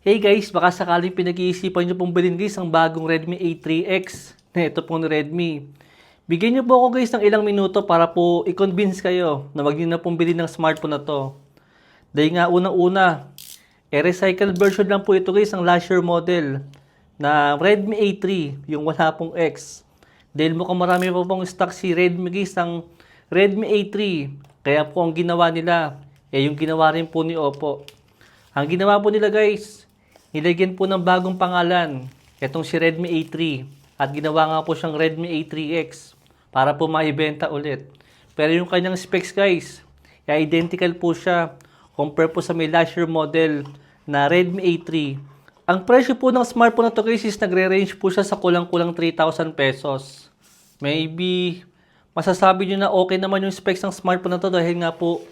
Hey guys, baka sakaling pinag-iisipan nyo pong bilhin guys ang bagong Redmi A3X na ito pong Redmi. Bigyan nyo po ako guys ng ilang minuto para po i-convince kayo na wag nyo na pong bilhin ng smartphone na to. Dahil nga unang-una, recycled version lang po ito guys ang last year model na Redmi A3, yung wala pong X. Dahil mukhang marami pa pong stock si Redmi guys ang Redmi A3. Kaya po ang ginawa nila, yung ginawa rin po ni Oppo. Ang ginawa po nila guys, nilagyan po ng bagong pangalan, itong si Redmi A3. At ginawa nga po siyang Redmi A3X para po maibenta ulit. Pero yung kanyang specs guys, identical po siya compare po sa may last year model na Redmi A3. Ang presyo po ng smartphone na to guys is nagre-range po siya sa kulang-kulang 3,000 pesos. Maybe masasabi nyo na okay naman yung specs ng smartphone na to dahil nga po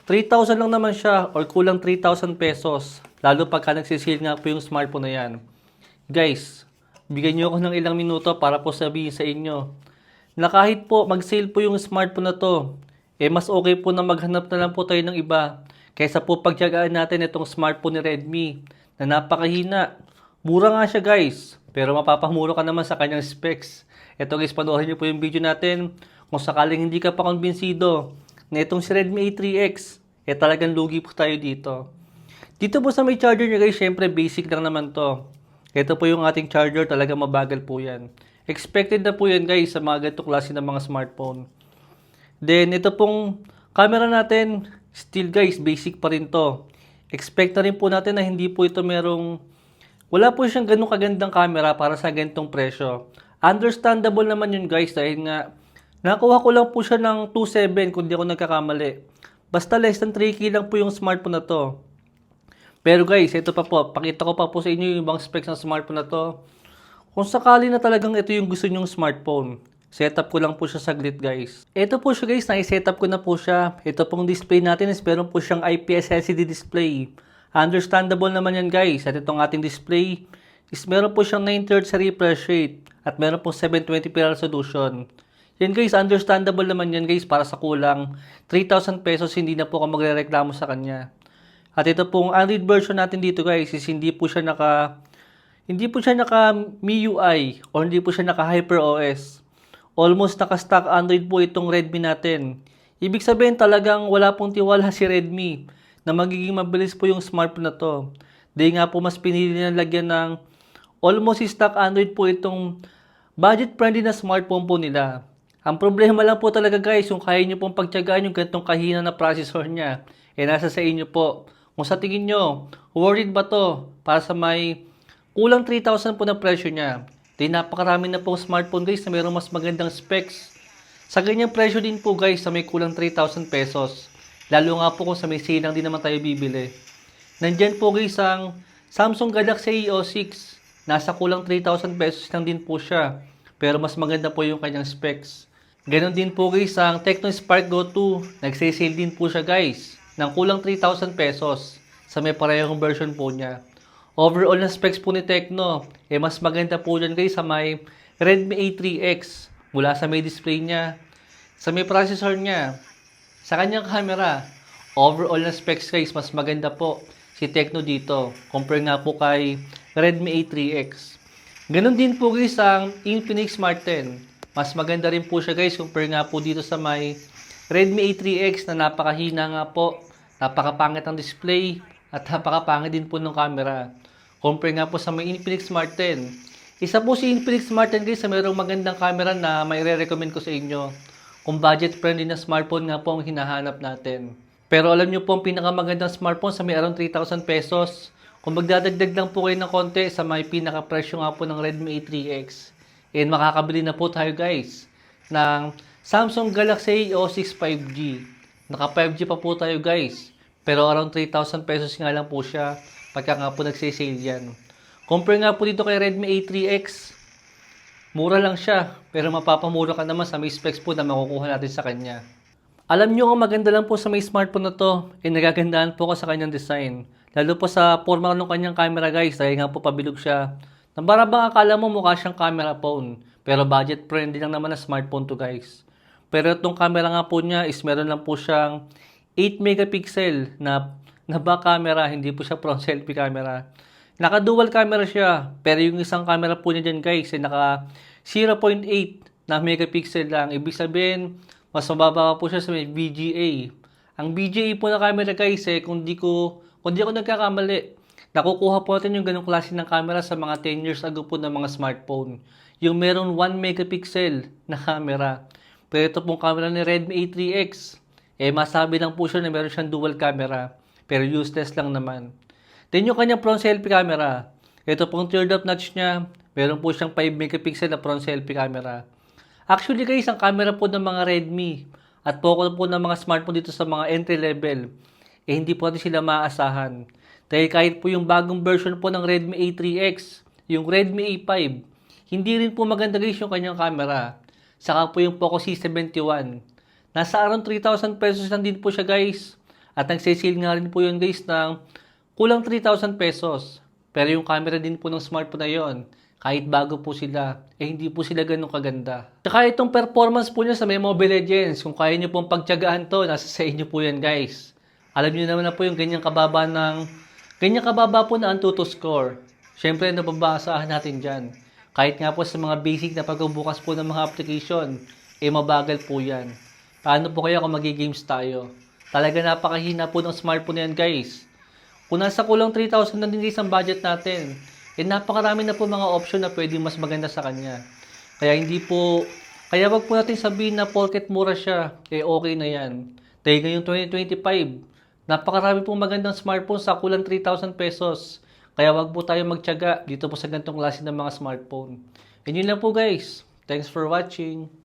3,000 lang naman siya or kulang 3,000 pesos. Lalo pagka nagsisale nga po yung smartphone na yan. Guys, bigyan nyo ako ng ilang minuto para po sabihin sa inyo na kahit po mag-sale po yung smartphone na to, mas okay po na maghanap na lang po tayo ng iba kaysa po pagtiyagaan natin itong smartphone ni Redmi na napakahina. Mura nga siya guys, pero mapapamura ka naman sa kanyang specs. Ito guys, panoorin nyo po yung video natin kung sakaling hindi ka pa kumbinsido na itong si Redmi A3X, talagang lugi po tayo dito. Dito po sa may charger niya guys, syempre basic lang naman to. Ito po yung ating charger, talagang mabagal po yan. Expected na po yan guys sa mga ganitong klase ng mga smartphone. Then ito pong camera natin, still guys, basic pa rin to. Expect na rin po natin na hindi po ito wala po siyang ganong kagandang camera para sa ganitong presyo. Understandable naman yun guys dahil nga nakuha ko lang po siya ng 2.7 kung di ako nagkakamali. Basta less than 3K lang po yung smartphone na to. Pero guys, ito pa po, pakita ko pa po sa inyo yung ibang specs ng smartphone na to. Kung sakali na talagang ito yung gusto nyong smartphone, setup ko lang po siya saglit guys. Ito po siya guys, na-setup ko na po siya. Ito pong display natin is meron po siyang IPS LCD display. Understandable naman yan guys. At itong ating display is meron po siyang 9/3 sa refresh rate. At meron po 720p resolution. Yan guys, understandable naman yan guys para sa kulang 3,000 pesos hindi na po ako magrereklamo sa kanya. At ito pong Android version natin dito guys is hindi po siya naka MIUI o hindi po siya naka HyperOS. Almost naka-stock Android po itong Redmi natin. Ibig sabihin talagang wala pong tiwala si Redmi na magiging mabilis po yung smartphone na to. Dahil nga po mas pinili na lagyan ng almost stock Android po itong budget friendly na smartphone po nila. Ang problema lang po talaga guys, yung kaya nyo pong pagtiyagaan yung ganitong kahina na processor niya, nasa sa inyo po. Kung sa tingin nyo, worried ba to para sa may kulang 3,000 po na presyo niya? Di napakarami na po smartphone guys na mayroong mas magandang specs. Sa ganyang presyo din po guys sa may kulang 3,000 pesos. Lalo nga po kung sa may sale lang din naman tayo bibili. Nandyan po guys ang Samsung Galaxy A06. Nasa kulang 3,000 pesos lang din po siya. Pero mas maganda po yung kanyang specs. Ganon din po guys ang Tecno Spark Go 2. Nagsisale din po siya guys ng kulang 3,000 pesos sa may parehong version po niya. Overall na specs po ni Tecno, mas maganda po dyan guys sa may Redmi A3X. Mula sa may display niya, sa may processor niya, sa kanyang camera. Overall na specs guys, mas maganda po si Tecno dito. Compare nga po kay Redmi A3X. Ganon din po guys ang Infinix Smart 10. Mas maganda rin po siya guys compare nga po dito sa may Redmi A3X na napakahina nga po. Napakapangit ang display at napakapangit din po ng camera. Compare nga po sa may Infinix Smart 10. Isa po si Infinix Smart 10 guys na mayroong magandang camera na may re-recommend ko sa inyo. Kung budget friendly na smartphone nga po ang hinahanap natin. Pero alam nyo po ang pinakamagandang smartphone sa may around 3,000 pesos. Kung magdadagdag lang po kayo ng konti sa may pinaka-presyo nga po ng Redmi A3X. Makakabili na po tayo guys ng Samsung Galaxy A06 5G. Naka 5G pa po tayo guys. Pero around 3,000 pesos nga lang po siya pagka nga po nagsisale yan. Compare nga po dito kay Redmi A3X. Mura lang siya, pero mapapamura ka naman sa may specs po na makukuha natin sa kanya. Alam nyo ang maganda lang po sa may smartphone na to, nagagandaan po ko sa kanyang design. Lalo po sa forma ng kanyang camera guys, dahil nga po pabilog siya. Nabarabang akala mo mukha siyang camera phone, pero budget friendly lang naman na smartphone to guys. Pero itong camera nga po niya is meron lang po siyang 8 megapixel na back camera, hindi po siya front selfie camera. Naka-dual camera siya, pero yung isang camera po niya dyan guys, ay naka 0.8 na megapixel lang. Ibig sabihin, mas mababa pa po siya sa may VGA. Ang VGA po na camera guys, kung di ako nagkakamali, nakukuha po natin yung ganong klase ng camera sa mga 10 years ago po ng mga smartphone. Yung meron 1 megapixel na camera. Pero ito pong camera ni Redmi A3X, masabi lang po siya na meron siyang dual camera. Pero useless lang naman. Then yung kanyang front selfie camera. Ito pong third up notch niya. Meron po siyang 5 megapixel na front selfie camera. Actually guys, ang camera po ng mga Redmi at poco po ng mga smartphone dito sa mga entry level, hindi po natin sila maaasahan. Dahil kahit po yung bagong version po ng Redmi A3X, yung Redmi A5, hindi rin po maganda guys yung kanyang camera. Saka po yung Poco C71. Nasa around 3,000 pesos lang din po siya guys. At nagsisale nga rin po yun guys ng kulang 3,000 pesos. Pero yung camera din po ng smartphone na yon, kahit bago po sila, hindi po sila ganun kaganda. Tsaka itong performance po niya sa may Mobile Legends, kung kaya nyo pong pagtyagaan to, nasa sa inyo po yan guys. Alam nyo naman na po yung ganyang kababa po na Antutu score. Siyempre, nababaasahan natin dyan. Kahit nga po sa mga basic na pagbubukas po ng mga application, mabagal po yan. Paano po kaya kung magi-games tayo? Talaga napakahina po ng smartphone na yan guys. Kung nasa kulang 3,000 na din guys ang budget natin, napakarami na po mga option na pwede mas maganda sa kanya. Kaya wag po natin sabihin na porket mura siya, okay na yan. Dahil ngayong 2025, napakarami pong magandang smartphone sa kulang 3,000 pesos. Kaya wag po tayo magtiyaga dito po sa ganitong klase ng mga smartphone. And yun lang po guys. Thanks for watching.